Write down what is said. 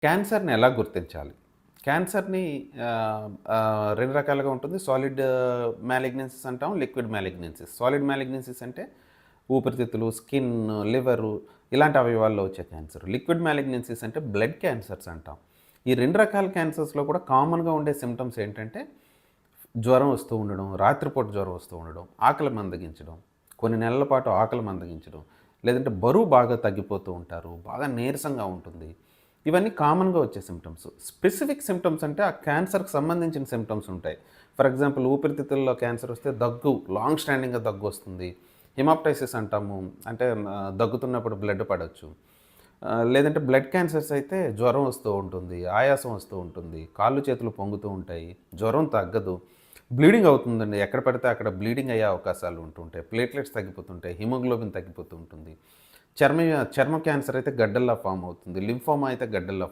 క్యాన్సర్‌ని ఎలా గుర్తించాలి? క్యాన్సర్‌ని 2 రకాలుగా ఉంటుంది. సాలిడ్ మాలిగ్నెన్సీస్ అంటాం, లిక్విడ్ మాలిగ్నెన్సీస్. సాలిడ్ మాలిగ్నెన్సీస్ అంటే ఊపిరితిత్తులు, స్కిన్, లివరు ఇలాంటి అవయవాల్లో వచ్చే క్యాన్సర్. లిక్విడ్ మాలిగ్నెన్సీస్ అంటే బ్లడ్ క్యాన్సర్స్ అంటాం. ఈ 2 రకాల క్యాన్సర్స్‌లో కూడా కామన్‌గా ఉండే సింప్టమ్స్ ఏంటంటే జ్వరం వస్తూ ఉండడం, రాత్రిపూట జ్వరం వస్తూ ఉండడం, ఆకలి మందగించడం, కొన్ని నెలల పాటు ఆకలి మందగించడం, లేదంటే బరువు బాగా తగ్గిపోతూ ఉంటారు, బాగా నీరసంగా ఉంటుంది. ఇవన్నీ కామన్‌గా వచ్చే సింప్టమ్స్. స్పెసిఫిక్ సింప్టమ్స్ అంటే ఆ క్యాన్సర్‌కి సంబంధించిన సింప్టమ్స్ ఉంటాయి. ఫర్ ఎగ్జాంపుల్ ఊపిరితిత్తుల్లో క్యాన్సర్ వస్తే దగ్గు, లాంగ్ స్టాండింగ్‌గా దగ్గొస్తుంది. హిమాప్టైసిస్ అంటాము. అంటే దగ్గుతున్నప్పుడు బ్లడ్ పడొచ్చు. లేదంటే బ్లడ్ క్యాన్సర్స్ అయితే జ్వరం వస్తూ ఉంటుంది, ఆయాసం వస్తూ ఉంటుంది, కాళ్ళు చేతులు పొంగుతూ ఉంటాయి, జ్వరం తగ్గదు. బ్లీడింగ్ అవుతుందండి. ఎక్కడ పడితే అక్కడ బ్లీడింగ్ అయ్యే అవకాశాలు ఉంటుంటాయి. ప్లేట్లెట్స్ తగ్గిపోతుంటాయి. హిమోగ్లోబిన్ తగ్గిపోతూ ఉంటుంది. చర్మ చర్మ క్యాన్సర్ అయితే గడ్డల్లా ఫార్మ్ అవుతుంది. లింఫోమా అయితే గడ్డల్లా